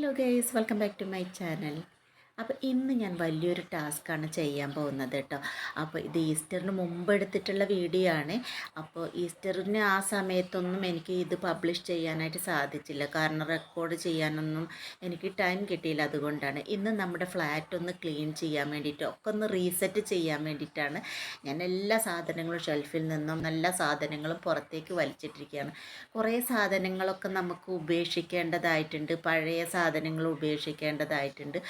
Hello guys, welcome back to my channel. അപ്പോൾ ഇന്ന് ഞാൻ വലിയൊരു ടാസ്ക്കാണ് ചെയ്യാൻ പോകുന്നത് കേട്ടോ. അപ്പോൾ ഇത് ഈസ്റ്ററിന് മുമ്പ് എടുത്തിട്ടുള്ള വീഡിയോ ആണ്. അപ്പോൾ ഈസ്റ്ററിന് ആ സമയത്തൊന്നും എനിക്ക് ഇത് പബ്ലിഷ് ചെയ്യാനായിട്ട് സാധിച്ചില്ല, കാരണം റെക്കോർഡ് ചെയ്യാനൊന്നും എനിക്ക് ടൈം കിട്ടിയില്ല. അതുകൊണ്ടാണ് ഇന്ന് നമ്മുടെ ഫ്ലാറ്റ് ഒന്ന് ക്ലീൻ ചെയ്യാൻ വേണ്ടിയിട്ട്, ഒക്കെ ഒന്ന് റീസെറ്റ് ചെയ്യാൻ വേണ്ടിയിട്ടാണ് ഞാൻ എല്ലാ സാധനങ്ങളും ഷെൽഫിൽ നിന്നും നല്ല സാധനങ്ങളും പുറത്തേക്ക് വലിച്ചിട്ടിരിക്കുകയാണ്. കുറേ സാധനങ്ങളൊക്കെ നമുക്ക് ഉപേക്ഷിക്കേണ്ടതായിട്ടുണ്ട്, പഴയ സാധനങ്ങൾ ഉപേക്ഷിക്കേണ്ടതായിട്ടുണ്ട്.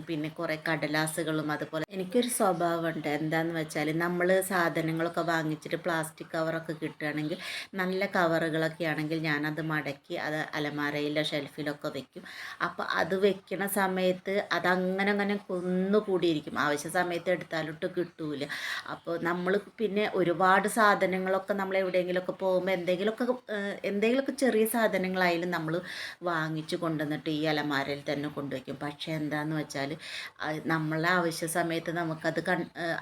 പിന്നെ കുറേ കടലാസുകളും. അതുപോലെ എനിക്കൊരു സ്വഭാവമുണ്ട്, എന്താണെന്ന് വെച്ചാൽ നമ്മൾ സാധനങ്ങളൊക്കെ വാങ്ങിച്ചിട്ട് പ്ലാസ്റ്റിക് കവറൊക്കെ കിട്ടുകയാണെങ്കിൽ, നല്ല കവറുകളൊക്കെ ആണെങ്കിൽ ഞാനത് മടക്കി അത് അലമാരയിലോ ഷെൽഫിലൊക്കെ വെക്കും. അപ്പോൾ അത് വെക്കണ സമയത്ത് അതങ്ങനെ അങ്ങനെ കുന്നുകൂടിയിരിക്കും, ആവശ്യ സമയത്ത് എടുത്താലിട്ട് കിട്ടൂല. അപ്പോൾ നമ്മൾ പിന്നെ ഒരുപാട് സാധനങ്ങളൊക്കെ നമ്മൾ എവിടെയെങ്കിലുമൊക്കെ പോകുമ്പോൾ എന്തെങ്കിലുമൊക്കെ ചെറിയ സാധനങ്ങളായാലും നമ്മൾ വാങ്ങിച്ച് കൊണ്ടുവന്നിട്ട് ഈ അലമാരയിൽ തന്നെ കൊണ്ടുവയ്ക്കും. പക്ഷേ എന്താണെന്ന് വെച്ചാൽ നമ്മളെ ആവശ്യ സമയത്ത് നമുക്കത്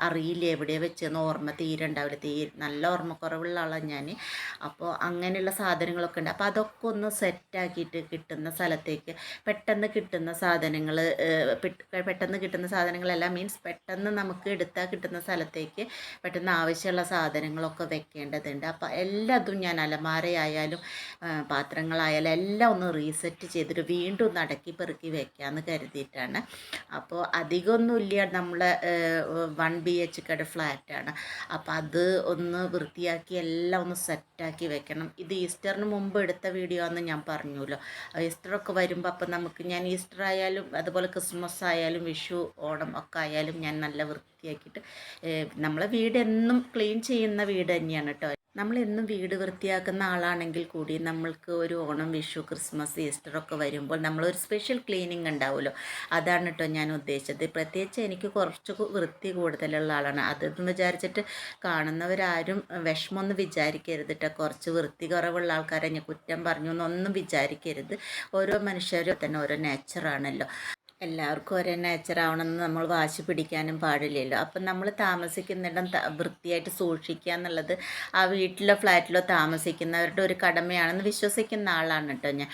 അറിയില്ല എവിടെയാണ് വെച്ചതെന്ന്, ഓർമ്മ തീരെ ഉണ്ടാവില്ല. നല്ല ഓർമ്മക്കുറവുള്ള ആളാണ് ഞാൻ. അപ്പോൾ അങ്ങനെയുള്ള സാധനങ്ങളൊക്കെ ഉണ്ട്. അപ്പോൾ അതൊക്കെ ഒന്ന് സെറ്റാക്കിയിട്ട് കിട്ടുന്ന സ്ഥലത്തേക്ക്, പെട്ടെന്ന് കിട്ടുന്ന സാധനങ്ങളെല്ലാം മീൻസ് പെട്ടെന്ന് നമുക്ക് എടുത്താൽ കിട്ടുന്ന സ്ഥലത്തേക്ക് പെട്ടെന്ന് ആവശ്യമുള്ള സാധനങ്ങളൊക്കെ വെക്കേണ്ടതുണ്ട്. അപ്പോൾ എല്ലാതും ഞാൻ അലമാരയായാലും പാത്രങ്ങളായാലും എല്ലാം ഒന്ന് റീസെറ്റ് ചെയ്തിട്ട് വീണ്ടും ഒന്ന് അടക്കി പെറുക്കി വെക്കാമെന്ന് കരുതിയിട്ടാണ്. അപ്പോൾ അധികമൊന്നുമില്ല, നമ്മളെ 1 BHK ഫ്ലാറ്റാണ്. അപ്പോൾ അത് ഒന്ന് വൃത്തിയാക്കി എല്ലാം ഒന്ന് സെറ്റാക്കി വെക്കണം. ഇത് ഈസ്റ്ററിന് മുമ്പ് എടുത്ത വീഡിയോ ആണെന്ന് ഞാൻ പറഞ്ഞല്ലോ. ഈസ്റ്ററൊക്കെ വരുമ്പോൾ അപ്പോൾ ഞാൻ ഈസ്റ്റർ ആയാലും അതുപോലെ ക്രിസ്മസ് ആയാലും വിഷു ഓണം ഒക്കെ ആയാലും ഞാൻ നല്ല വൃത്തിയാക്കിയിട്ട്, നമ്മളെ വീട് എന്നും ക്ലീൻ ചെയ്യുന്ന വീട് തന്നെയാണ് കേട്ടോ. നമ്മളെന്നും വീട് വൃത്തിയാക്കുന്ന ആളാണെങ്കിൽ കൂടി നമ്മൾക്ക് ഒരു ഓണം, വിഷു, ക്രിസ്മസ്, ഈസ്റ്ററൊക്കെ വരുമ്പോൾ നമ്മളൊരു സ്പെഷ്യൽ ക്ലീനിങ് ഉണ്ടാവുമല്ലോ. അതാണ് കേട്ടോ ഞാൻ ഉദ്ദേശിച്ചത്. പ്രത്യേകിച്ച് എനിക്ക് കുറച്ച് വൃത്തി കൂടുതലുള്ള ആളാണ്. അതെന്ന് വിചാരിച്ചിട്ട് കാണുന്നവരാരും വിഷമമൊന്നും വിചാരിക്കരുത് കേട്ടോ. കുറച്ച് വൃത്തി കുറവുള്ള ആൾക്കാരെ ഞാൻ കുറ്റം പറഞ്ഞു എന്നൊന്നും വിചാരിക്കരുത്. ഓരോ മനുഷ്യരും തന്നെ ഓരോ നേച്ചറാണല്ലോ. എല്ലാവർക്കും ഒരേ നേച്ചറാവണമെന്ന് നമ്മൾ വാശി പിടിക്കാനും പാടില്ലല്ലോ. അപ്പം നമ്മൾ താമസിക്കുന്നിടം വൃത്തിയായിട്ട് സൂക്ഷിക്കുക എന്നുള്ളത് ആ വീട്ടിലോ ഫ്ലാറ്റിലോ താമസിക്കുന്നവരുടെ ഒരു കടമയാണെന്ന് വിശ്വസിക്കുന്ന ആളാണ് കേട്ടോ ഞാൻ.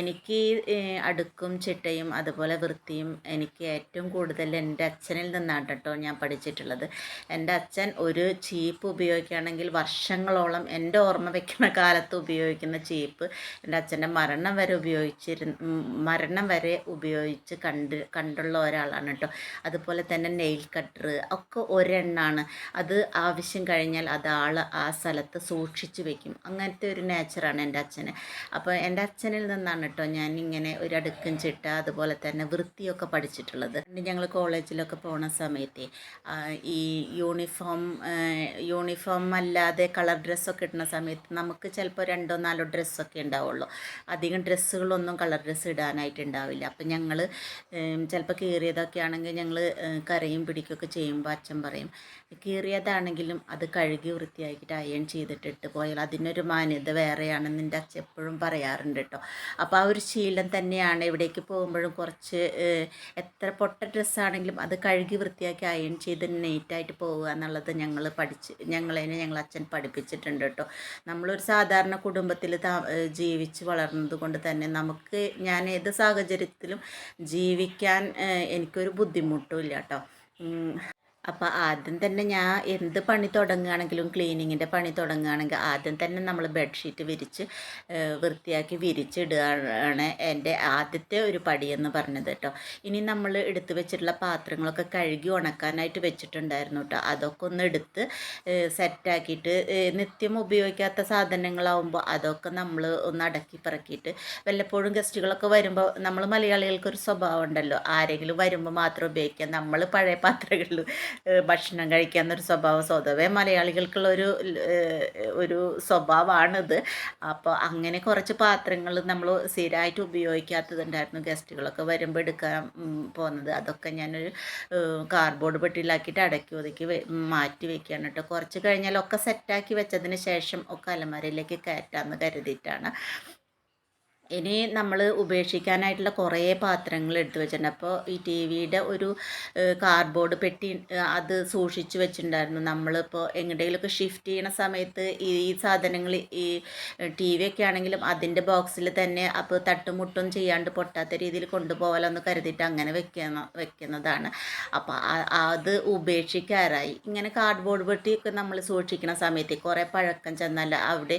എനിക്ക് അടുക്കും ചിട്ടയും അതുപോലെ വൃത്തിയും എനിക്ക് ഏറ്റവും കൂടുതൽ എൻ്റെ അച്ഛനിൽ നിന്നാണ് കേട്ടോ ഞാൻ പഠിച്ചിട്ടുള്ളത്. എൻ്റെ അച്ഛൻ ഒരു ചീപ്പ് ഉപയോഗിക്കുകയാണെങ്കിൽ വർഷങ്ങളോളം, എൻ്റെ ഓർമ്മ വയ്ക്കുന്ന കാലത്ത് ഉപയോഗിക്കുന്ന ചീപ്പ് എൻ്റെ അച്ഛൻ്റെ മരണം വരെ ഉപയോഗിച്ച് കണ്ടുള്ള ഒരാളാണ് കേട്ടോ. അതുപോലെ തന്നെ നെയിൽ കട്ടർ ഒക്കെ ഒരെണ്ണാണ്. അത് ആവശ്യം കഴിഞ്ഞാൽ അത് ആ സ്ഥലത്ത് സൂക്ഷിച്ച് വെക്കും. അങ്ങനത്തെ ഒരു നേച്ചറാണ് എൻ്റെ അച്ഛന്. അപ്പോൾ എൻ്റെ അച്ഛനിൽ നിന്നാണ് കേട്ടോ ഞാൻ ഇങ്ങനെ ഒരു അടുക്കും ചിട്ട അതുപോലെ തന്നെ വൃത്തിയൊക്കെ പഠിച്ചിട്ടുള്ളത്. ഞങ്ങൾ കോളേജിലൊക്കെ പോണ സമയത്ത് ഈ യൂണിഫോം അല്ലാതെ കളർ ഡ്രസ്സൊക്കെ ഇടുന്ന സമയത്ത് നമുക്ക് ചിലപ്പോൾ 2-4 ഡ്രസ്സൊക്കെ ഉണ്ടാവുള്ളൂ. അധികം ഡ്രസ്സുകളൊന്നും കളർ ഡ്രസ്സ് ഇടാനായിട്ടുണ്ടാവില്ല. അപ്പം ഞങ്ങൾ ചിലപ്പോൾ കീറിയതൊക്കെ ആണെങ്കിൽ ഞങ്ങൾ കരയും പിടിക്കുകയൊക്കെ ചെയ്യുമ്പോൾ അച്ഛൻ പറയും, കീറിയതാണെങ്കിലും അത് കഴുകി വൃത്തിയാക്കിയിട്ട് അയൺ ചെയ്തിട്ടിട്ട് പോയാൽ അതിനൊരു മാന്യത വേറെയാണെന്ന് എൻ്റെ അച്ഛൻ എപ്പോഴും പറയാറുണ്ട് കേട്ടോ. അപ്പോൾ ആ ഒരു ശീലം തന്നെയാണ് എവിടേക്ക് പോകുമ്പോഴും കുറച്ച് എത്ര പൊട്ട ഡ്രസ്സാണെങ്കിലും അത് കഴുകി വൃത്തിയാക്കി അയൺ ചെയ്ത് നീറ്റായിട്ട് പോവുക എന്നുള്ളത് ഞങ്ങൾ അച്ഛൻ പഠിപ്പിച്ചിട്ടുണ്ട് കേട്ടോ. നമ്മളൊരു സാധാരണ കുടുംബത്തിൽ ജീവിച്ച് വളർന്നത് കൊണ്ട് തന്നെ ഞാൻ ഏത് സാഹചര്യത്തിലും ജീവിക്കാൻ എനിക്കൊരു ബുദ്ധിമുട്ടും ഇല്ല കേട്ടോ. അപ്പോൾ ആദ്യം തന്നെ ഞാൻ എന്ത് പണി തുടങ്ങുകയാണെങ്കിലും, ക്ലീനിങ്ങിൻ്റെ പണി തുടങ്ങുകയാണെങ്കിൽ ആദ്യം തന്നെ നമ്മൾ ബെഡ്ഷീറ്റ് വൃത്തിയാക്കി വിരിച്ചിടുകയാണ് എൻ്റെ ആദ്യത്തെ ഒരു പടിയെന്ന് പറഞ്ഞത് കേട്ടോ. ഇനി നമ്മൾ എടുത്ത് വെച്ചിട്ടുള്ള പാത്രങ്ങളൊക്കെ കഴുകി ഉണക്കാനായിട്ട് വെച്ചിട്ടുണ്ടായിരുന്നു കേട്ടോ. അതൊക്കെ ഒന്ന് എടുത്ത് സെറ്റാക്കിയിട്ട്, നിത്യം ഉപയോഗിക്കാത്ത സാധനങ്ങളാവുമ്പോൾ അതൊക്കെ നമ്മൾ ഒന്ന് അടക്കി പറക്കിയിട്ട്, വല്ലപ്പോഴും ഗസ്റ്റുകളൊക്കെ വരുമ്പോൾ, നമ്മൾ മലയാളികൾക്കൊരു സ്വഭാവം ഉണ്ടല്ലോ, ആരെങ്കിലും വരുമ്പോൾ മാത്രം ഉപയോഗിക്കുക, നമ്മൾ പഴയ പാത്രങ്ങളിൽ ഭക്ഷണം കഴിക്കാമെന്നൊരു സ്വഭാവം സ്വതവേ മലയാളികൾക്കുള്ള ഒരു സ്വഭാവമാണിത്. അപ്പോൾ അങ്ങനെ കുറച്ച് പാത്രങ്ങൾ നമ്മൾ സ്ഥിരമായിട്ട് ഉപയോഗിക്കാത്തതുണ്ടായിരുന്നു, ഗസ്റ്റുകളൊക്കെ വരുമ്പോൾ എടുക്കാൻ പോകുന്നത്. അതൊക്കെ ഞാനൊരു കാർഡ്ബോർഡ് പെട്ടിയിലാക്കിയിട്ട് അടക്കി ഒതുക്കി മാറ്റി വെക്കുകയാണ് കേട്ടോ. കുറച്ച് കഴിഞ്ഞാൽ ഒക്കെ സെറ്റാക്കി വെച്ചതിന് ശേഷം ഒക്കെ അലമാരയിലേക്ക് കയറ്റാമെന്ന് കരുതിയിട്ടാണ്. ഇനി നമ്മൾ ഉപേക്ഷിക്കാനായിട്ടുള്ള കുറേ പാത്രങ്ങൾ എടുത്തു വെച്ചിട്ടുണ്ട്. അപ്പോൾ ഈ ടി വിയുടെ ഒരു കാർഡ്ബോർഡ് പെട്ടി അത് സൂക്ഷിച്ച് വെച്ചിട്ടുണ്ടായിരുന്നു. നമ്മളിപ്പോൾ എങ്ങോട്ടെങ്കിലുമൊക്കെ ഷിഫ്റ്റ് ചെയ്യണ സമയത്ത് ഈ സാധനങ്ങൾ ഈ ടി വി ഒക്കെ ആണെങ്കിലും അതിൻ്റെ ബോക്സിൽ തന്നെ അപ്പോൾ തട്ടുമുട്ടും ചെയ്യാണ്ട് പൊട്ടാത്ത രീതിയിൽ കൊണ്ടുപോകാമെന്ന് കരുതിയിട്ട് അങ്ങനെ വെക്കുന്നതാണ്. അപ്പോൾ അത് ഉപേക്ഷിക്കാറായി. ഇങ്ങനെ കാർഡ്ബോർഡ് പെട്ടിയൊക്കെ നമ്മൾ സൂക്ഷിക്കുന്ന സമയത്ത് കുറേ പഴക്കം ചെന്നാൽ അവിടെ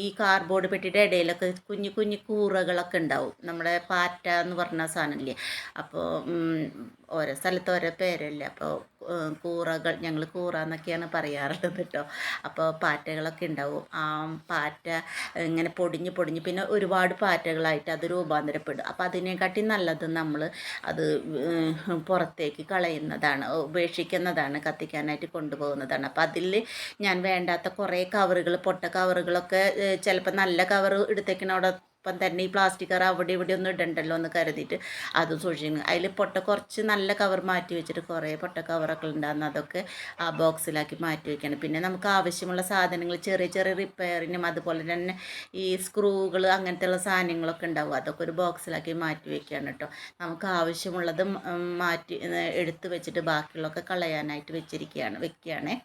ഈ കാർഡ്ബോർഡ് പെട്ടിയുടെ ഇടയിലൊക്കെ കുഞ്ഞു കുഞ്ഞു കൂറകളൊക്കെ ഉണ്ടാവും. നമ്മുടെ പാറ്റ എന്ന് പറഞ്ഞ സാധനമില്ലേ. അപ്പോൾ ഓരോ സ്ഥലത്ത് ഓരോ പേരല്ലേ. അപ്പോൾ കൂറകൾ, ഞങ്ങൾ കൂറ എന്നൊക്കെയാണ് പറയാറുള്ളത് കേട്ടോ. അപ്പോൾ പാറ്റകളൊക്കെ ഉണ്ടാവും. ആ പാറ്റ ഇങ്ങനെ പൊടിഞ്ഞ് പൊടിഞ്ഞ് പിന്നെ ഒരുപാട് പാറ്റകളായിട്ട് അത് രൂപാന്തരപ്പെടും. അപ്പോൾ അതിനെക്കാട്ടി നല്ലത് നമ്മൾ അത് പുറത്തേക്ക് കളയുന്നതാണ്, ഉപേക്ഷിക്കുന്നതാണ്, കത്തിക്കാനായിട്ട് കൊണ്ടുപോകുന്നതാണ്. അപ്പോൾ അതിൽ ഞാൻ വേണ്ടാത്ത കുറേ കവറുകൾ, പൊട്ട കവറുകളൊക്കെ ചിലപ്പോൾ നല്ല കവർ എടുത്തേക്കണവിടെ ഇപ്പം തന്നെ ഈ പ്ലാസ്റ്റിക് കവർ അവിടെ ഇവിടെ ഒന്നും ഇടണ്ടല്ലോ എന്ന് കരുതിയിട്ട് അതും സൂക്ഷിക്കുന്നു. അതിൽ കുറച്ച് നല്ല കവർ മാറ്റി വെച്ചിട്ട് കുറേ പൊട്ട കവറൊക്കെ ഉണ്ടാകുന്ന അതൊക്കെ ആ ബോക്സിലാക്കി മാറ്റി വയ്ക്കണം. പിന്നെ നമുക്ക് ആവശ്യമുള്ള സാധനങ്ങൾ ചെറിയ ചെറിയ റിപ്പയറിനും അതുപോലെ തന്നെ ഈ സ്ക്രൂകൾ അങ്ങനത്തെയുള്ള സാധനങ്ങളൊക്കെ ഉണ്ടാവും. അതൊക്കെ ഒരു ബോക്സിലാക്കി മാറ്റി വയ്ക്കുകയാണ് കേട്ടോ. നമുക്ക് ആവശ്യമുള്ളത് മാറ്റി എടുത്ത് വെച്ചിട്ട് ബാക്കിയുള്ളതൊക്കെ കളയാനായിട്ട് വെക്കുകയാണ്.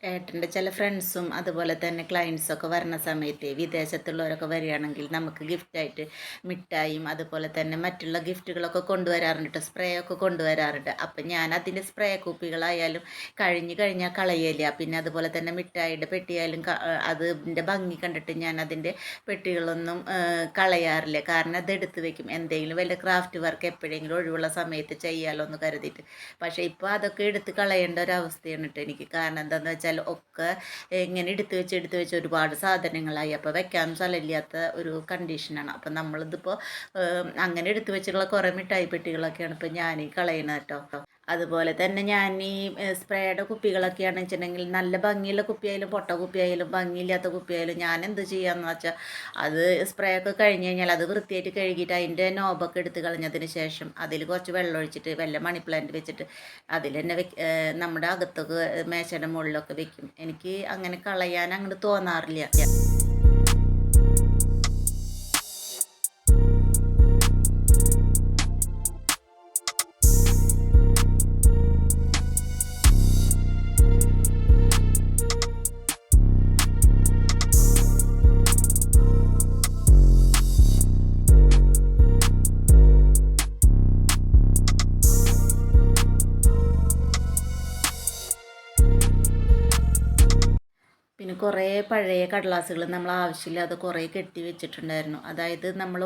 ഏട്ടൻ്റെ ചില ഫ്രണ്ട്സും അതുപോലെ തന്നെ ക്ലയൻസൊക്കെ വരുന്ന സമയത്ത് വിദേശത്തുള്ളവരൊക്കെ വരികയാണെങ്കിൽ നമുക്ക് ഗിഫ്റ്റായിട്ട് മിഠായിയും അതുപോലെ തന്നെ മറ്റുള്ള ഗിഫ്റ്റുകളൊക്കെ കൊണ്ടുവരാറുണ്ട് കേട്ടോ. സ്പ്രേ ഒക്കെ കൊണ്ടുവരാറുണ്ട്. അപ്പം ഞാൻ അതിൻ്റെ സ്പ്രേ കുപ്പികളായാലും കഴിഞ്ഞാൽ കളയില്ല. പിന്നെ അതുപോലെ തന്നെ മിഠായിയുടെ പെട്ടിയായാലും അതിൻ്റെ ഭംഗി കണ്ടിട്ട് ഞാൻ അതിൻ്റെ പെട്ടികളൊന്നും കളയാറില്ല. കാരണം അത് എടുത്ത് വെക്കും, എന്തെങ്കിലും വല്ല ക്രാഫ്റ്റ് വർക്ക് എപ്പോഴെങ്കിലും ഒഴിവുള്ള സമയത്ത് ചെയ്യാമല്ലോ എന്ന് കരുതിയിട്ട്. പക്ഷേ ഇപ്പോൾ അതൊക്കെ എടുത്ത് കളയേണ്ട ഒരു അവസ്ഥയാണ് കേട്ടോ എനിക്ക്. കാരണം എന്താണെന്ന് വെച്ചാൽ ഒക്കെ ഇങ്ങനെ എടുത്ത് വെച്ച് ഒരുപാട് സാധനങ്ങളായി. അപ്പോൾ വെക്കാനും സ്ഥലമില്ലാത്ത ഒരു കണ്ടീഷനാണ്. അപ്പം നമ്മളിതിപ്പോൾ അങ്ങനെ എടുത്ത് വെച്ചിട്ടുള്ള കുറേ മിഠായി പെട്ടികളൊക്കെയാണ് ഇപ്പോൾ ഞാൻ കളയണത് കേട്ടോ. അതുപോലെ തന്നെ ഞാൻ ഈ സ്പ്രേയുടെ കുപ്പികളൊക്കെയാണെന്ന് വെച്ചിട്ടുണ്ടെങ്കിൽ നല്ല ഭംഗിയുള്ള കുപ്പിയായാലും പൊട്ട കുപ്പിയായാലും ഭംഗിയില്ലാത്ത കുപ്പിയായാലും ഞാൻ എന്ത് ചെയ്യാമെന്ന് വെച്ചാൽ അത് സ്പ്രേ ഒക്കെ കഴിഞ്ഞ് കഴിഞ്ഞാൽ അത് വൃത്തിയായിട്ട് കഴുകിയിട്ട് അതിൻ്റെ നോബൊക്കെ എടുത്ത് കളഞ്ഞതിന് ശേഷം അതിൽ കുറച്ച് വെള്ളം ഒഴിച്ചിട്ട് വല്ല മണി പ്ലാന്റ് വെച്ചിട്ട് അതിൽ തന്നെ നമ്മുടെ അകത്തൊക്കെ മേശയുടെ മുകളിലൊക്കെ വെക്കും. എനിക്ക് അങ്ങനെ കളയാൻ അങ്ങോട്ട് തോന്നാറില്ല. പിന്നെ കുറേ പഴയ കടലാസുകൾ നമ്മൾ ആവശ്യമില്ലാതെ കുറേ കെട്ടി വെച്ചിട്ടുണ്ടായിരുന്നു. അതായത് നമ്മൾ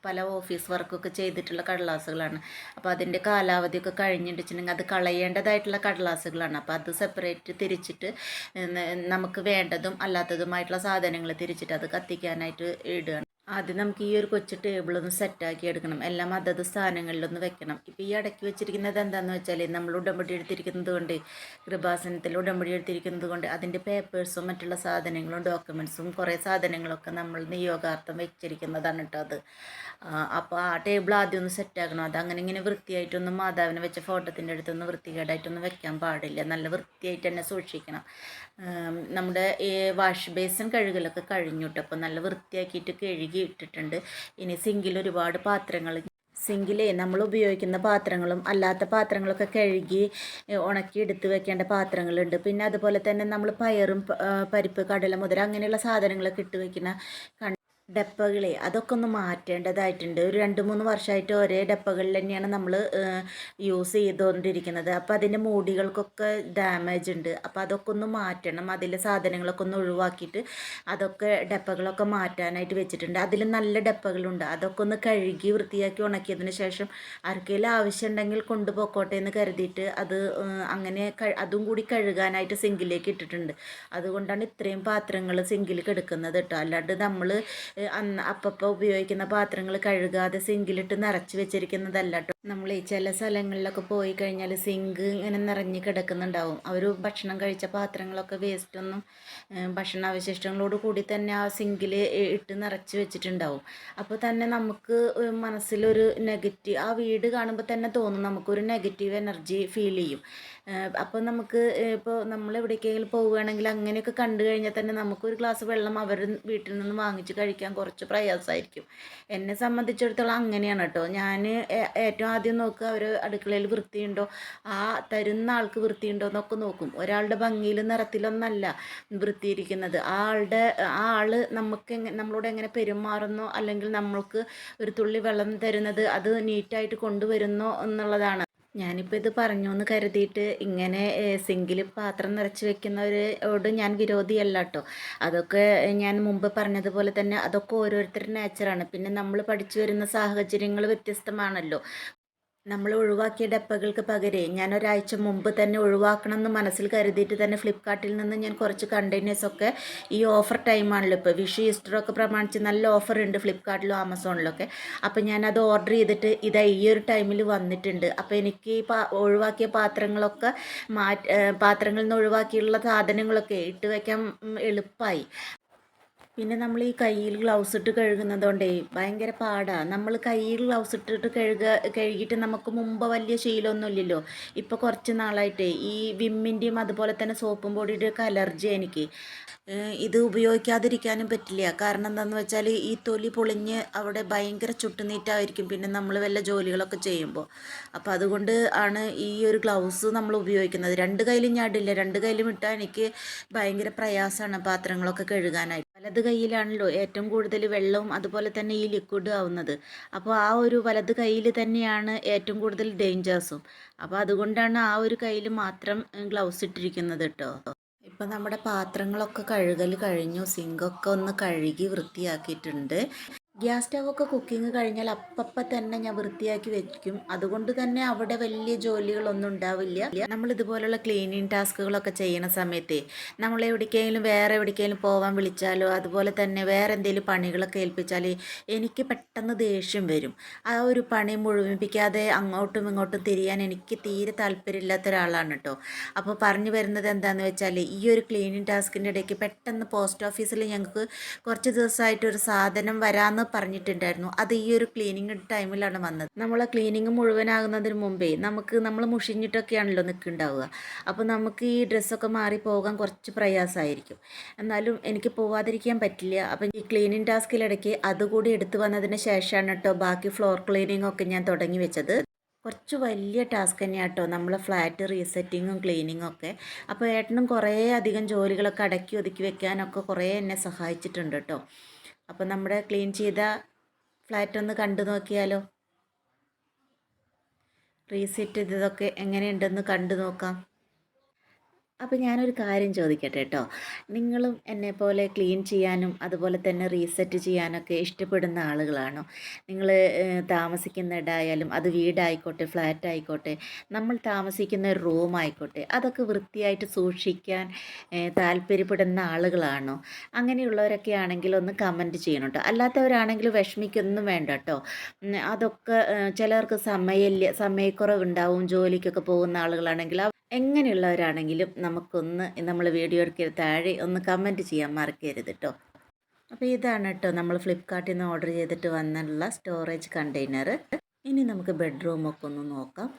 പല ഓഫീസ് വർക്കൊക്കെ ചെയ്തിട്ടുള്ള കടലാസുകളാണ്. അപ്പോൾ അതിൻ്റെ കാലാവധിയൊക്കെ കഴിഞ്ഞിട്ടുണ്ടെങ്കിൽ അത് കളയേണ്ടതായിട്ടുള്ള കടലാസുകളാണ്. അപ്പോൾ അത് സെപ്പറേറ്റ് തിരിച്ചിട്ട് നമുക്ക് വേണ്ടതും അല്ലാത്തതുമായിട്ടുള്ള സാധനങ്ങൾ തിരിച്ചിട്ട് അത് കത്തിക്കാനായിട്ട് ഇടുകയാണ്. ആദ്യം നമുക്ക് ഈ ഒരു കൊച്ചു ടേബിളൊന്ന് സെറ്റാക്കി എടുക്കണം. എല്ലാം അതത് സ്ഥാനങ്ങളിലൊന്ന് വെക്കണം. ഇപ്പോൾ ഈ അടക്കി വെച്ചിരിക്കുന്നത് എന്താണെന്ന് വെച്ചാൽ നമ്മൾ ഉടമ്പടി എടുത്തിരിക്കുന്നത് കൊണ്ട്, കൃപാസനത്തിൽ ഉടമ്പടി എടുത്തിരിക്കുന്നത് കൊണ്ട് അതിൻ്റെ പേപ്പേഴ്സും മറ്റുള്ള സാധനങ്ങളും ഡോക്യുമെൻറ്റ്സും കുറേ സാധനങ്ങളൊക്കെ നമ്മൾ നിയോഗാർത്ഥം വെച്ചിരിക്കുന്നതാണ് കേട്ടോ അത്. അപ്പോൾ ആ ടേബിൾ ആദ്യം ഒന്ന് സെറ്റാക്കണം. അത് അങ്ങനെ ഇങ്ങനെ വൃത്തിയായിട്ടൊന്നും മാതാവിനെ വെച്ച ഫോട്ടോത്തിൻ്റെ അടുത്തൊന്നും വൃത്തികേടായിട്ടൊന്നും വെക്കാൻ പാടില്ല. നല്ല വൃത്തിയായിട്ട് തന്നെ സൂക്ഷിക്കണം. നമ്മുടെ ഈ വാഷ് ബേസിൻ കഴുകലൊക്കെ കഴിഞ്ഞു കേട്ടോ. അപ്പോൾ നല്ല വൃത്തിയാക്കിയിട്ട് കഴുകി ഇട്ടിട്ടുണ്ട്. ഇനി സിങ്കിൽ ഒരുപാട് പാത്രങ്ങൾ, സിങ്കിലേ നമ്മൾ ഉപയോഗിക്കുന്ന പാത്രങ്ങളും അല്ലാത്ത പാത്രങ്ങളൊക്കെ കഴുകി ഉണക്കി എടുത്ത് വെക്കേണ്ട പാത്രങ്ങളുണ്ട്. പിന്നെ അതുപോലെ തന്നെ നമ്മൾ പയറും പരിപ്പ് കടല മുതൽ അങ്ങനെയുള്ള സാധനങ്ങളൊക്കെ ഇട്ട് വെക്കുന്ന ഡപ്പകളെ അതൊക്കെ ഒന്ന് മാറ്റേണ്ടതായിട്ടുണ്ട്. ഒരു 2-3 വർഷമായിട്ട് ഒരേ ഡപ്പകളിൽ തന്നെയാണ് നമ്മൾ യൂസ് ചെയ്തുകൊണ്ടിരിക്കുന്നത്. അപ്പോൾ അതിൻ്റെ മൂടികൾക്കൊക്കെ ഡാമേജ് ഉണ്ട്. അപ്പോൾ അതൊക്കെ ഒന്ന് മാറ്റണം. അതിലെ സാധനങ്ങളൊക്കെ ഒന്ന് ഒഴിവാക്കിയിട്ട് അതൊക്കെ ഡപ്പകളൊക്കെ മാറ്റാനായിട്ട് വെച്ചിട്ടുണ്ട്. അതിൽ നല്ല ഡപ്പകളുണ്ട്. അതൊക്കെ ഒന്ന് കഴുകി വൃത്തിയാക്കി ഉണക്കിയതിന് ശേഷം ആർക്കെങ്കിലും ആവശ്യമുണ്ടെങ്കിൽ കൊണ്ടുപോയിക്കോട്ടെ എന്ന് കരുതിയിട്ട് അത് അങ്ങനെ അതും കൂടി കഴുകാനായിട്ട് സിങ്കിലേക്ക് ഇട്ടിട്ടുണ്ട്. അതുകൊണ്ടാണ് ഇത്രയും പാത്രങ്ങൾ സിങ്കിൽ കിടക്കുന്നത് കേട്ടോ. അല്ലാണ്ട് നമ്മൾ അപ്പപ്പോൾ ഉപയോഗിക്കുന്ന പാത്രങ്ങൾ കഴുകാതെ സിങ്കിലിട്ട് നിറച്ച് വെച്ചിരിക്കുന്നതല്ല കേട്ടോ. നമ്മൾ ഈ ചില സ്ഥലങ്ങളിലൊക്കെ പോയി കഴിഞ്ഞാൽ സിങ്ക് ഇങ്ങനെ നിറഞ്ഞ് കിടക്കുന്നുണ്ടാവും. അവർ ഭക്ഷണം കഴിച്ച പാത്രങ്ങളൊക്കെ വേസ്റ്റൊന്നും ഭക്ഷണാവശിഷ്ടങ്ങളോട് കൂടി തന്നെ ആ സിങ്കിൽ ഇട്ട് നിറച്ച് വെച്ചിട്ടുണ്ടാവും. അപ്പോൾ തന്നെ നമുക്ക് മനസ്സിലൊരു നെഗറ്റീവ്, ആ വീട് കാണുമ്പോൾ തന്നെ തോന്നും നമുക്കൊരു നെഗറ്റീവ് എനർജി ഫീൽ ചെയ്യും. അപ്പോൾ നമുക്ക് ഇപ്പോൾ നമ്മൾ എവിടേക്കെങ്കിലും പോവുകയാണെങ്കിൽ അങ്ങനെയൊക്കെ കണ്ടു കഴിഞ്ഞാൽ തന്നെ നമുക്കൊരു ഗ്ലാസ് വെള്ളം അവർ വീട്ടിൽ നിന്ന് വാങ്ങിച്ച് കഴിക്കാൻ കുറച്ച് പ്രയാസമായിരിക്കും. എന്നെ സംബന്ധിച്ചിടത്തോളം അങ്ങനെയാണ് കേട്ടോ. ഞാൻ ഏറ്റവും ആദ്യം നോക്കുക അവർ അടുക്കളയിൽ വൃത്തിയുണ്ടോ, ആ തരുന്ന ആൾക്ക് വൃത്തിയുണ്ടോ എന്നൊക്കെ നോക്കും. ഒരാളുടെ ഭംഗിയിലും നിറത്തിലൊന്നല്ല വൃത്തിയിരിക്കുന്നത്, ആ ആൾ നമ്മളോട് എങ്ങനെ പെരുമാറുന്നോ, അല്ലെങ്കിൽ നമ്മൾക്ക് ഒരു തുള്ളി വെള്ളം തരുന്നത് അത് നീറ്റായിട്ട് കൊണ്ടുവരുന്നോ എന്നുള്ളതാണ്. ഞാനിപ്പോൾ ഇത് പറഞ്ഞു എന്ന് കരുതിയിട്ട് ഇങ്ങനെ സിങ്കിൽ പാത്രം നിറച്ച് വെക്കുന്നവരോട് ഞാൻ വിരോധിയല്ല കേട്ടോ. അതൊക്കെ ഞാൻ മുമ്പ് പറഞ്ഞതുപോലെ തന്നെ അതൊക്കെ ഓരോരുത്തരുടെ നേച്ചറാണ്. പിന്നെ നമ്മൾ പഠിച്ചു വരുന്ന സാഹചര്യങ്ങൾ വ്യത്യസ്തമാണല്ലോ. നമ്മൾ ഒഴിവാക്കിയ ഡപ്പകൾക്ക് പകരം ഞാൻ ഒരാഴ്ച മുമ്പ് തന്നെ ഒഴിവാക്കണം എന്ന് മനസ്സിൽ കരുതിയിട്ട് തന്നെ ഫ്ലിപ്കാർട്ടിൽ നിന്ന് ഞാൻ കുറച്ച് കണ്ടെയ്നേഴ്സൊക്കെ, ഈ ഓഫർ ടൈമാണല്ലോ ഇപ്പോൾ വിഷു ഈസ്റ്ററൊക്കെ പ്രമാണിച്ച് നല്ല ഓഫർ ഉണ്ട് ഫ്ലിപ്കാർട്ടിലും ആമസോണിലൊക്കെ. അപ്പോൾ ഞാനത് ഓർഡർ ചെയ്തിട്ട് ഇതാ ഈ ഒരു ടൈമിൽ വന്നിട്ടുണ്ട്. അപ്പോൾ എനിക്ക് ഈ ഒഴിവാക്കിയ പാത്രങ്ങളൊക്കെ പാത്രങ്ങളിൽ നിന്ന് ഒഴിവാക്കിയുള്ള സാധനങ്ങളൊക്കെ ഇട്ട് വയ്ക്കാൻ എളുപ്പമായി. പിന്നെ നമ്മൾ ഈ കയ്യിൽ ഗ്ലൗസ് ഇട്ട് കഴുകുന്നതുകൊണ്ടേ ഭയങ്കര പാടാണ്. നമ്മൾ കയ്യിൽ ഗ്ലൗസ് ഇട്ടിട്ട് കഴുകിയിട്ട് നമുക്ക് മുമ്പ് വലിയ ശീലമൊന്നുമില്ലല്ലോ. ഇപ്പോൾ കുറച്ച് നാളായിട്ടേ ഈ വിമ്മിൻ്റെയും അതുപോലെ തന്നെ സോപ്പും പൊടിയുടെ ഒക്കെ അലർജി എനിക്ക്. ഇത് ഉപയോഗിക്കാതിരിക്കാനും പറ്റില്ല. കാരണം എന്താണെന്ന് വെച്ചാൽ ഈ തൊലി പൊളിഞ്ഞ് അവിടെ ഭയങ്കര ചുട്ടുനീറ്റായിരിക്കും പിന്നെ നമ്മൾ വല്ല ജോലികളൊക്കെ ചെയ്യുമ്പോൾ. അപ്പോൾ അതുകൊണ്ട് ആണ് ഈ ഒരു ഗ്ലൗസ് നമ്മൾ ഉപയോഗിക്കുന്നത്. രണ്ട് കയ്യിലും ഞാൻ ഇടില്ല, രണ്ട് കയ്യിലും ഇട്ടാൽ എനിക്ക് ഭയങ്കര പ്രയാസമാണ് പാത്രങ്ങളൊക്കെ കഴുകാനായിട്ട്. വലത് കൈയിലാണല്ലോ ഏറ്റവും കൂടുതൽ വെള്ളവും അതുപോലെ തന്നെ ഈ ലിക്വിഡ് ആവുന്നത്. അപ്പോൾ ആ ഒരു വലത് കൈയിൽ തന്നെയാണ് ഏറ്റവും കൂടുതൽ ഡേഞ്ചേഴ്സും. അപ്പോൾ അതുകൊണ്ടാണ് ആ ഒരു കയ്യിൽ മാത്രം ഗ്ലൗസ് ഇട്ടിരിക്കുന്നത് കേട്ടോ. ഇപ്പം നമ്മുടെ പാത്രങ്ങളൊക്കെ കഴുകൽ കഴിഞ്ഞു. സിങ്കൊക്കെ ഒന്ന് കഴുകി വൃത്തിയാക്കിയിട്ടുണ്ട്. ഗ്യാസ് സ്റ്റൗവൊക്കെ കുക്കിംഗ് കഴിഞ്ഞാൽ അപ്പം തന്നെ ഞാൻ വൃത്തിയാക്കി വെക്കും. അതുകൊണ്ട് തന്നെ അവിടെ വലിയ ജോലികളൊന്നും ഉണ്ടാവില്ല. നമ്മൾ ഇതുപോലുള്ള ക്ലീനിങ് ടാസ്കുകളൊക്കെ ചെയ്യുന്ന സമയത്ത് നമ്മൾ വേറെ എവിടേക്കെങ്കിലും പോകാൻ വിളിച്ചാലോ അതുപോലെ തന്നെ വേറെ എന്തെങ്കിലും പണികളൊക്കെ ഏൽപ്പിച്ചാൽ എനിക്ക് പെട്ടെന്ന് ദേഷ്യം വരും. ആ ഒരു പണി മുഴുമിപ്പിക്കാതെ അങ്ങോട്ടും ഇങ്ങോട്ടും തിരിയാൻ എനിക്ക് തീരെ താല്പര്യമില്ലാത്ത ഒരാളാണ് കേട്ടോ. അപ്പോൾ പറഞ്ഞു വരുന്നത് എന്താണെന്ന് വെച്ചാൽ ഈ ഒരു ക്ലീനിങ് ടാസ്കിൻ്റെ ഇടയ്ക്ക് പെട്ടെന്ന് പോസ്റ്റ് ഓഫീസിൽ ഞങ്ങൾക്ക് കുറച്ച് ദിവസമായിട്ടൊരു സാധനം വരാമെന്ന് പറഞ്ഞിട്ടുണ്ടായിരുന്നു. അത് ഈ ഒരു ക്ലീനിങ് ടൈമിലാണ് വന്നത്. നമ്മളെ ക്ലീനിങ് മുഴുവനാകുന്നതിന് മുമ്പേ നമ്മൾ മുഷിഞ്ഞിട്ടൊക്കെയാണല്ലോ നിൽക്കുന്നുണ്ടാവുക. അപ്പോൾ നമുക്ക് ഈ ഡ്രസ്സൊക്കെ മാറി പോകാൻ കുറച്ച് പ്രയാസമായിരിക്കും. എന്നാലും എനിക്ക് പോവാതിരിക്കാൻ പറ്റില്ല. അപ്പം ഈ ക്ലീനിങ് ടാസ്കിലിടയ്ക്ക് അതുകൂടി എടുത്തു വന്നതിന് ശേഷമാണ് കേട്ടോ ബാക്കി ഫ്ലോർ ക്ലീനിങ് ഒക്കെ ഞാൻ തുടങ്ങി വെച്ചത്. കുറച്ച് വലിയ ടാസ്ക് തന്നെയാണ് കേട്ടോ നമ്മളെ ഫ്ലാറ്റ് റീസെറ്റിങ്ങും ക്ലീനിങ്ങും ഒക്കെ. അപ്പോൾ ഏട്ടനും കുറേ അധികം ജോലികളൊക്കെ അടക്കി ഒതുക്കി വെക്കാനൊക്കെ കുറേ എന്നെ സഹായിച്ചിട്ടുണ്ട് കേട്ടോ. അപ്പോൾ നമ്മുടെ ക്ലീൻ ചെയ്ത ഫ്ലാറ്റ് ഒന്ന് കണ്ടു നോക്കിയാലോ. റീസെറ്റ് ചെയ്തതൊക്കെ എങ്ങനെയുണ്ടെന്ന് കണ്ടു നോക്കാം. അപ്പോൾ ഞാനൊരു കാര്യം ചോദിക്കട്ടെ കേട്ടോ. നിങ്ങളും എന്നെപ്പോലെ ക്ലീൻ ചെയ്യാനും അതുപോലെ തന്നെ റീസെറ്റ് ചെയ്യാനൊക്കെ ഇഷ്ടപ്പെടുന്ന ആളുകളാണോ? നിങ്ങൾ താമസിക്കുന്ന ഇടമായാലും അത് വീടായിക്കോട്ടെ ഫ്ലാറ്റ് ആയിക്കോട്ടെ നമ്മൾ താമസിക്കുന്ന ഒരു റൂം ആയിക്കോട്ടെ അതൊക്കെ വൃത്തിയായിട്ട് സൂക്ഷിക്കാൻ താല്പര്യപ്പെടുന്ന ആളുകളാണോ? അങ്ങനെയുള്ളവരൊക്കെ ആണെങ്കിൽ ഒന്ന് കമൻറ്റ് ചെയ്യണം കേട്ടോ. അല്ലാത്തവരാണെങ്കിൽ വിഷമിക്കൊന്നും വേണ്ട കേട്ടോ. അതൊക്കെ ചിലർക്ക് സമയക്കുറവുണ്ടാവും, ജോലിക്കൊക്കെ പോകുന്ന ആളുകളാണെങ്കിൽ എങ്ങനെയുള്ളവരാണെങ്കിലും നമുക്കൊന്ന് നമ്മൾ വീഡിയോ എടുക്കുന്ന താഴെ ഒന്ന് കമൻറ്റ് ചെയ്യാൻ മറക്കരുത് കേട്ടോ. അപ്പോൾ ഇതാണ് കേട്ടോ നമ്മൾ ഫ്ലിപ്കാർട്ടിൽ നിന്ന് ഓർഡർ ചെയ്തിട്ട് വന്നിട്ടുള്ള സ്റ്റോറേജ് കണ്ടെയ്നർ. ഇനി നമുക്ക് ബെഡ്റൂമൊക്കെ ഒന്ന് നോക്കാം.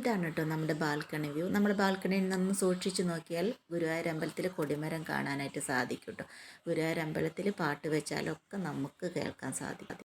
ഇതാണ് കേട്ടോ നമ്മുടെ ബാൽക്കണി വ്യൂ. നമ്മുടെ ബാൽക്കണിയിൽ നിന്ന് സൂക്ഷിച്ച് നോക്കിയാൽ ഗുരുവായൂർ അമ്പലത്തിൽ കൊടിമരം കാണാനായിട്ട് സാധിക്കും കേട്ടോ. ഗുരുവായൂർ അമ്പലത്തിൽ പാട്ട് വെച്ചാലൊക്കെ നമുക്ക് കേൾക്കാൻ സാധിക്കും.